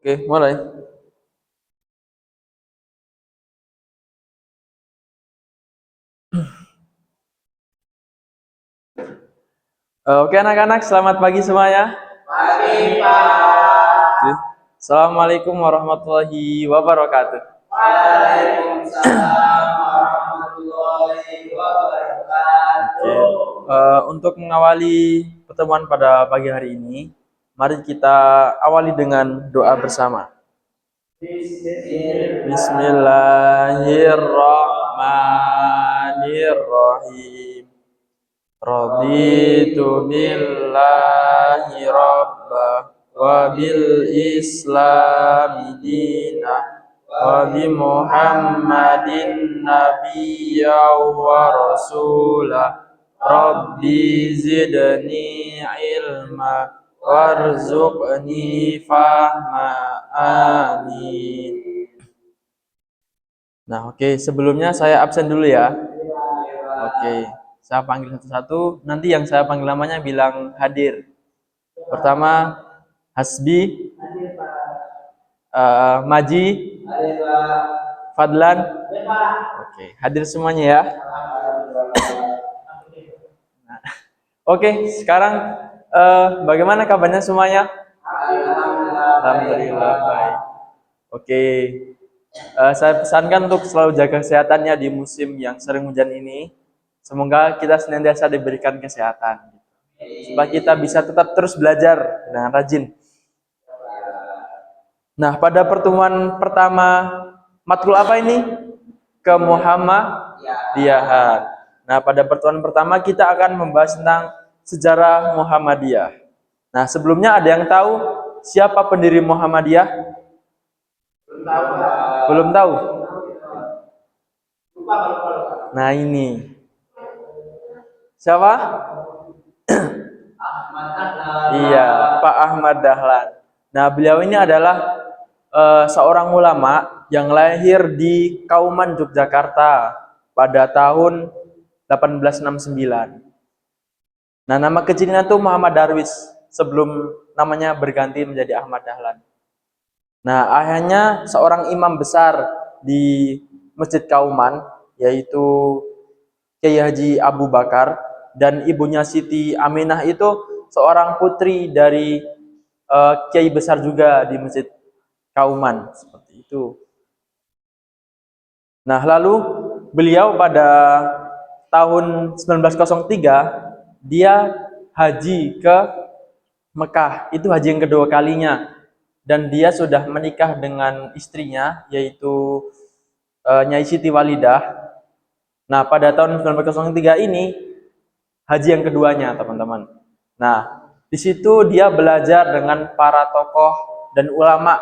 Oke, mulai. Oke anak-anak, selamat pagi semuanya. Pagi, Pak. Oke. Assalamualaikum warahmatullahi wabarakatuh. Waalaikumsalam warahmatullahi Oke. wabarakatuh. Untuk mengawali pertemuan pada pagi hari ini, mari kita awali dengan doa bersama. Bismillahirrahmanirrahim. Raditu billahi rabba wa bil islami dina wa bi muhammadin nabiyya wa rasula rabbi zidni ilma warzuqni fahma amin. Nah, oke, sebelumnya saya absen dulu ya. Oke, saya panggil satu-satu. Nanti yang saya panggil namanya bilang hadir. Pertama, Hasbi, Maji, Fadlan. Oke, hadir semuanya ya. Nah, oke, sekarang bagaimana kabarnya semuanya? Alhamdulillah baik. Oke, saya pesankan untuk selalu jaga kesehatannya di musim yang sering hujan ini. Semoga kita senantiasa diberikan kesehatan, supaya kita bisa tetap terus belajar dengan rajin. Nah, pada pertemuan pertama, matkul apa ini? Kemuhammadiyahan. Nah, pada pertemuan pertama kita akan membahas tentang sejarah Muhammadiyah. Nah, sebelumnya ada yang tahu siapa pendiri Muhammadiyah? Belum tahu? Nah, ini. Siapa? Iya, Pak Ahmad Dahlan. Nah, beliau ini adalah seorang ulama yang lahir di Kauman, Yogyakarta pada tahun 1869. Nah, nama kecilnya tuh Muhammad Darwis sebelum namanya berganti menjadi Ahmad Dahlan. Nah, ayahnya seorang imam besar di Masjid Kauman, yaitu Kiai Haji Abu Bakar, dan ibunya Siti Aminah itu seorang putri dari Kiai besar juga di Masjid Kauman, seperti itu. Nah, lalu beliau pada tahun 1903 dia haji ke Mekah. Itu haji yang kedua kalinya. Dan dia sudah menikah dengan istrinya, yaitu Nyai Siti Walidah. Nah, pada tahun 1903 ini haji yang keduanya, teman-teman. Nah, di situ dia belajar dengan para tokoh dan ulama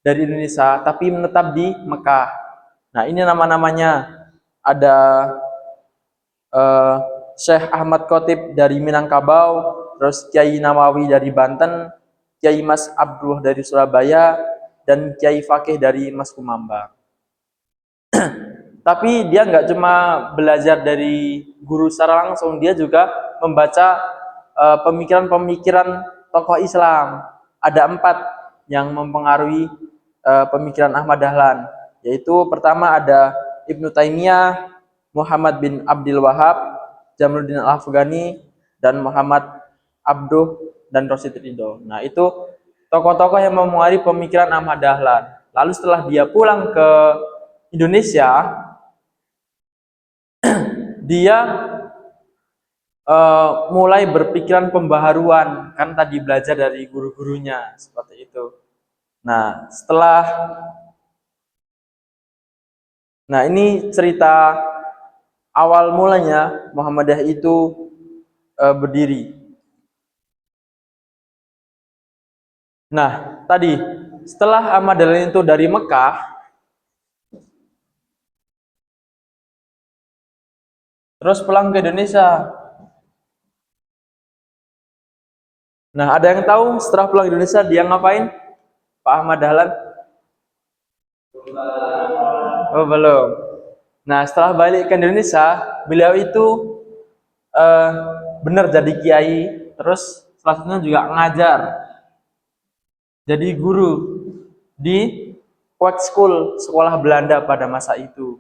dari Indonesia, tapi menetap di Mekah. Nah, ini nama-namanya. Ada Syekh Ahmad Khotib dari Minangkabau, terus Kiai Nawawi dari Banten, Kiai Mas Abdullah dari Surabaya, dan Kiai Fakih dari Mas Kumambang. Tapi dia nggak cuma belajar dari guru secara langsung, dia juga membaca pemikiran-pemikiran tokoh Islam. Ada 4 yang mempengaruhi pemikiran Ahmad Dahlan, yaitu pertama ada Ibnu Taimiyah, Muhammad bin Abdul Wahab, Jamaluddin Al-Afghani, dan Muhammad Abduh dan Rosyid Ridho. Nah, itu tokoh-tokoh yang memengaruhi pemikiran Ahmad Dahlan. Lalu setelah dia pulang ke Indonesia, dia mulai berpikiran pembaharuan, kan tadi belajar dari guru-gurunya seperti itu. Nah, ini cerita awal mulanya Muhammadiyah itu berdiri. Nah, tadi setelah Ahmad Dahlan itu dari Mekah, terus pulang ke Indonesia. Nah, ada yang tahu setelah pulang ke Indonesia dia ngapain? Pak Ahmad Dahlan? Oh, belum. Nah, setelah balik ke Indonesia, beliau itu benar jadi kiai, terus selanjutnya juga ngajar, jadi guru. di Kwek School, sekolah Belanda pada masa itu.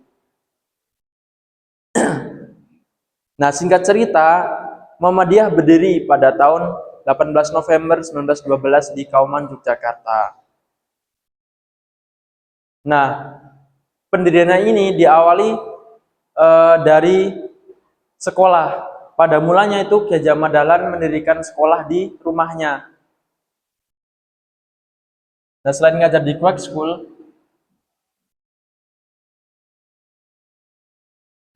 Nah, singkat cerita, Muhammadiyah berdiri pada tahun 18 November 1912 di Kauman, Yogyakarta. Nah, pendiriannya ini diawali dari sekolah. Pada mulanya itu Ki Haji Ahmad Dahlan mendirikan sekolah di rumahnya. Nah, selain ngajar di Kwek School,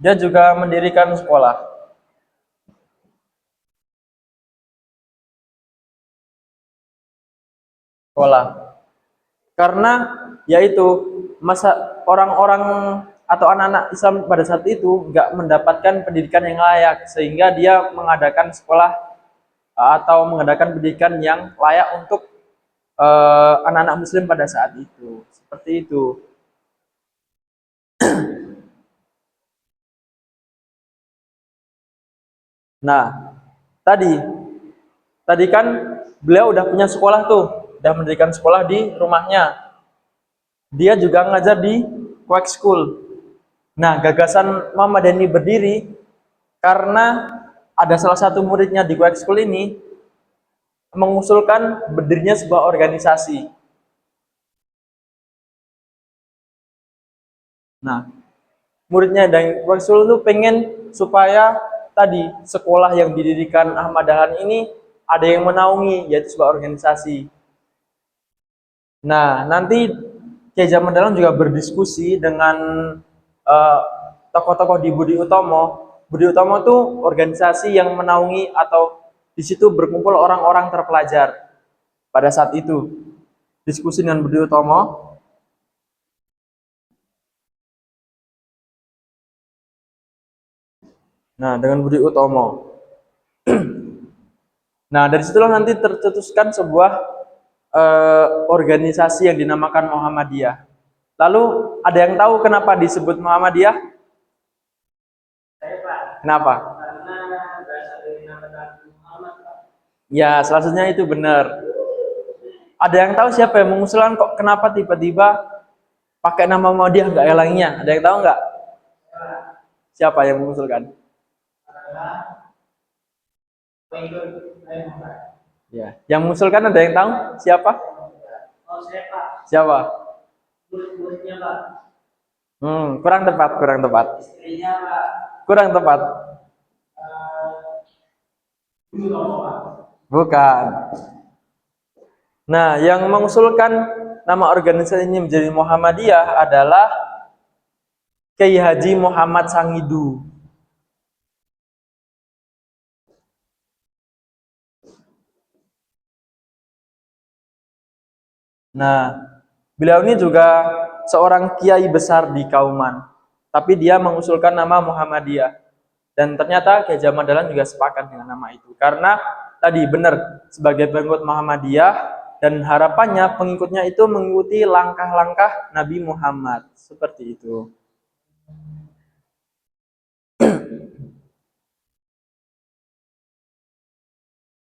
dia juga mendirikan sekolah. Karena yaitu masa orang-orang atau anak-anak Islam pada saat itu nggak mendapatkan pendidikan yang layak, sehingga dia mengadakan sekolah atau mengadakan pendidikan yang layak untuk anak-anak Muslim pada saat itu. Seperti itu. Nah, tadi tadi kan beliau udah punya sekolah tuh, udah mendirikan sekolah di rumahnya. Dia juga ngajar di Kwek School. Nah, gagasan Muhammadiyah ini berdiri karena ada salah satu muridnya di Kwek School ini mengusulkan berdirinya sebuah organisasi. Nah, muridnya dan Kwek School itu pengen supaya tadi sekolah yang didirikan Ahmad Dahlan ini ada yang menaungi, yaitu sebuah organisasi. Nah, nanti Kiai Haji Ahmad Dahlan juga berdiskusi dengan tokoh-tokoh di Budi Utomo. Budi Utomo itu organisasi yang menaungi atau di situ berkumpul orang-orang terpelajar pada saat itu. Diskusi dengan Budi Utomo. Nah, dengan Budi Utomo. Nah, dari situlah nanti tercetuskan sebuah organisasi yang dinamakan Muhammadiyah. Lalu, ada yang tahu kenapa disebut Muhammadiyah? Saya Pak, Kenapa? karena berasal dari nama Nabi Muhammad Pak. Ya, salah satunya itu benar. Ada yang tahu siapa yang mengusulkan kok kenapa tiba-tiba pakai nama Muhammadiyah nggak yang lainnya? Ada yang tahu nggak? Siapa yang mengusulkan? Adalah pengikut Nabi Muhammad. Ya, yang mengusulkan ada yang tahu siapa? Oh saya Pak, Siapa? murid-muridnya Pak, Kurang tepat, kurang tepat, istrinya Pak, kurang tepat. Budi Utomo Pak. Bukan. Nah, yang mengusulkan nama organisasi ini menjadi Muhammadiyah adalah Kiai Haji Muhammad Sangidu. Nah, beliau ini juga seorang kiai besar di Kauman, tapi dia mengusulkan nama Muhammadiyah. Dan ternyata Kiai Haji Ahmad Dahlan juga sepakat dengan nama itu. Karena tadi benar sebagai pengikut Muhammadiyah dan harapannya pengikutnya itu mengikuti langkah-langkah Nabi Muhammad. Seperti itu.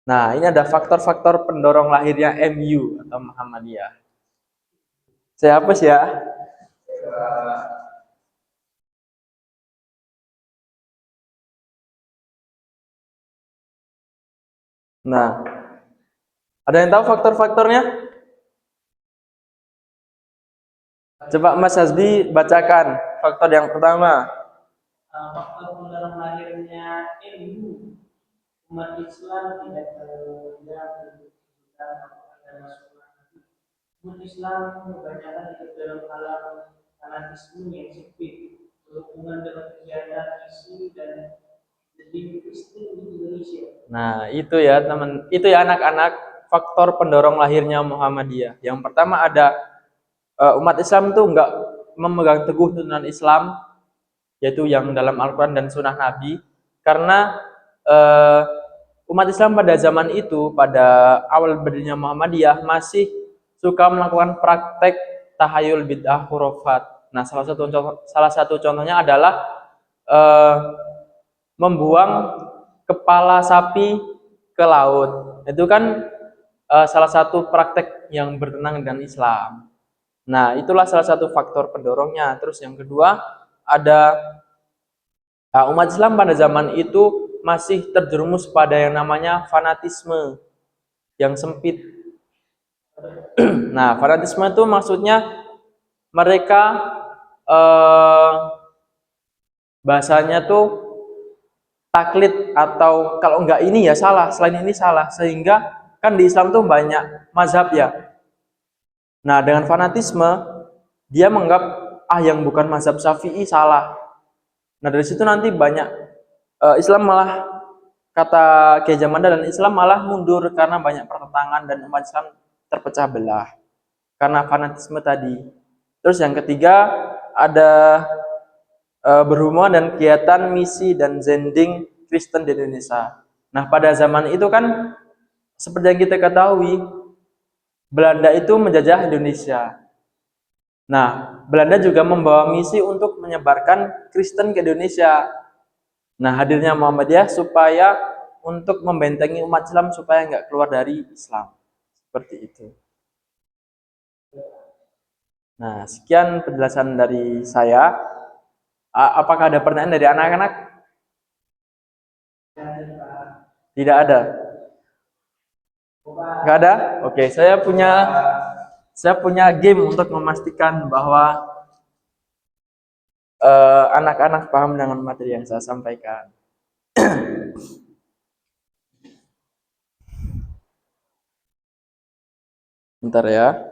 Nah, ini ada faktor-faktor pendorong lahirnya MU atau Muhammadiyah. Saya hapus ya. Nah, ada yang tahu faktor-faktornya? Coba Mas Hasbi bacakan faktor yang pertama. Faktor pendorong lahirnya MU, umat Islam tidak berkebutuhan agama sunnah. Umat Islam kebanyakan hidup dalam alam fanatisme yang sempit, berhubungan dengan kegiatan isi dan jadi Kristen di Indonesia. Nah, itu ya teman, itu ya anak-anak faktor pendorong lahirnya Muhammadiyah. Yang pertama ada umat Islam itu enggak memegang teguh tuntunan Islam, yaitu yang dalam Al-Quran dan Sunnah Nabi, karena umat Islam pada zaman itu, pada awal berdirinya Muhammadiyah, masih suka melakukan praktek tahayul bid'ah khurafat. Nah, salah satu contohnya adalah membuang kepala sapi ke laut. Itu kan salah satu praktek yang bertentangan dengan Islam. Nah, itulah salah satu faktor pendorongnya. Terus yang kedua, ada umat Islam pada zaman itu masih terjerumus pada yang namanya fanatisme yang sempit. Nah, fanatisme itu maksudnya mereka eh, bahasanya tuh taklid, atau kalau enggak ini ya salah, selain ini salah. Sehingga kan di Islam tuh banyak mazhab ya. Nah, dengan fanatisme dia menganggap yang bukan mazhab Syafi'i salah. Nah, dari situ nanti banyak Islam malah, kata Kiai Jamanda, dan Islam malah mundur karena banyak pertentangan dan umat Islam terpecah belah karena fanatisme tadi. Terus yang ketiga ada berhubungan dan kegiatan misi dan zending Kristen di Indonesia. Nah, pada zaman itu kan seperti yang kita ketahui, Belanda itu menjajah Indonesia. Nah, Belanda juga membawa misi untuk menyebarkan Kristen ke Indonesia. Nah, hadirnya Muhammadiyah supaya untuk membentengi umat Islam supaya nggak keluar dari Islam. Seperti itu. Nah, sekian penjelasan dari saya. Apakah ada pertanyaan dari anak-anak? Tidak ada. Nggak ada? Oke, saya punya game untuk memastikan bahwa anak-anak paham dengan materi yang saya sampaikan. Bentar ya.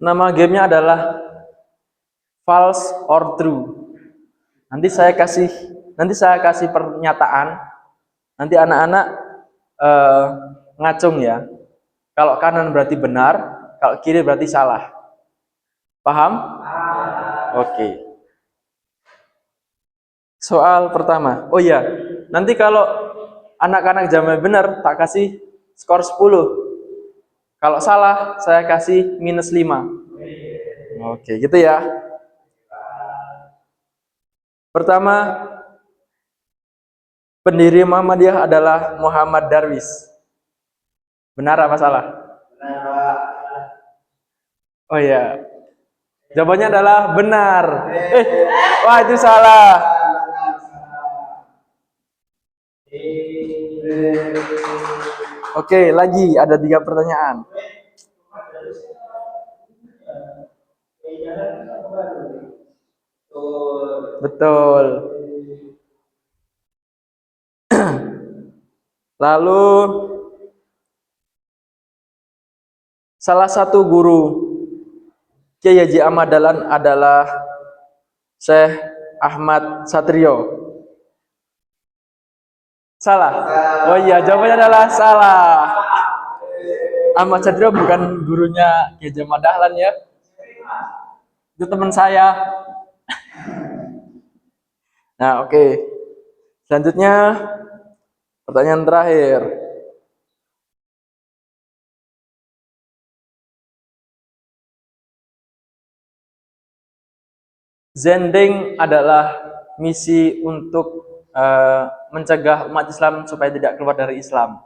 Nama gamenya adalah false or true. Nanti saya kasih pernyataan. Nanti anak-anak ngacung ya. Kalau kanan berarti benar, kalau kiri berarti salah. Paham? Oke. Soal pertama. Oh iya, nanti kalau anak-anak jawab benar, tak kasih skor 10. Kalau salah, saya kasih -5. Oke, gitu ya. Pertama, pendiri Muhammadiyah adalah Muhammad Darwis. Benar apa salah? Oh iya. Jawabannya adalah benar. Wah, itu salah. Oke, lagi ada 3 pertanyaan. Betul. Lalu salah satu guru Kiai Haji Ahmad Dahlan adalah Syekh Ahmad Satrio. Salah. Oh iya, jawabannya adalah salah. Ahmad Satrio bukan gurunya Kiai Haji Ahmad Dahlan ya. Itu teman saya. Nah, oke. Selanjutnya pertanyaan terakhir. Zending adalah misi untuk mencegah umat Islam supaya tidak keluar dari Islam.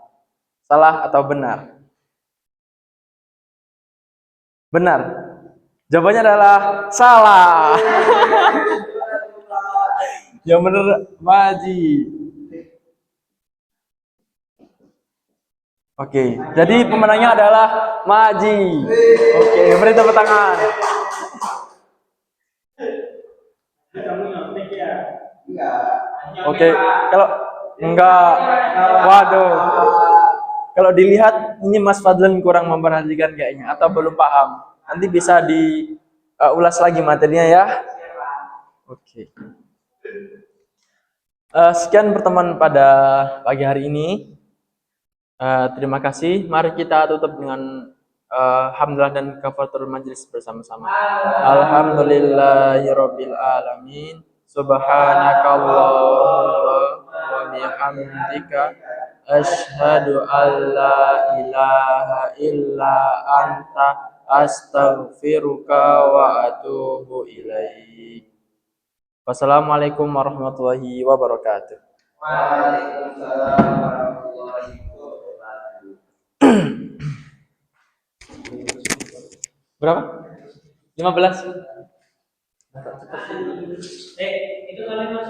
Salah atau benar? Benar. Jawabannya adalah salah. Yang benar Maji. Oke, jadi pemenangnya adalah Maji. Oke, beri tepuk tangan. Oke, kalau enggak, waduh. Kalau dilihat ini Mas Fadlan kurang memperhatikan kayaknya atau belum paham. Nanti bisa diulas lagi materinya ya. Oke. Sekian pertemuan pada pagi hari ini. Terima kasih. Mari kita tutup dengan hamdalah dan kafaratul majlis bersama-sama. Alhamdulillahirabbil alamin. Subhanakallahumma wa bihamdika Asyhadu an la ilaha illa anta astaghfiruka wa atubu ilaik. Wassalamualaikum warahmatullahi wabarakatuh. Waalaikumsalam warahmatullahi wabarakatuh. Berapa? 15. Itu kalian masuk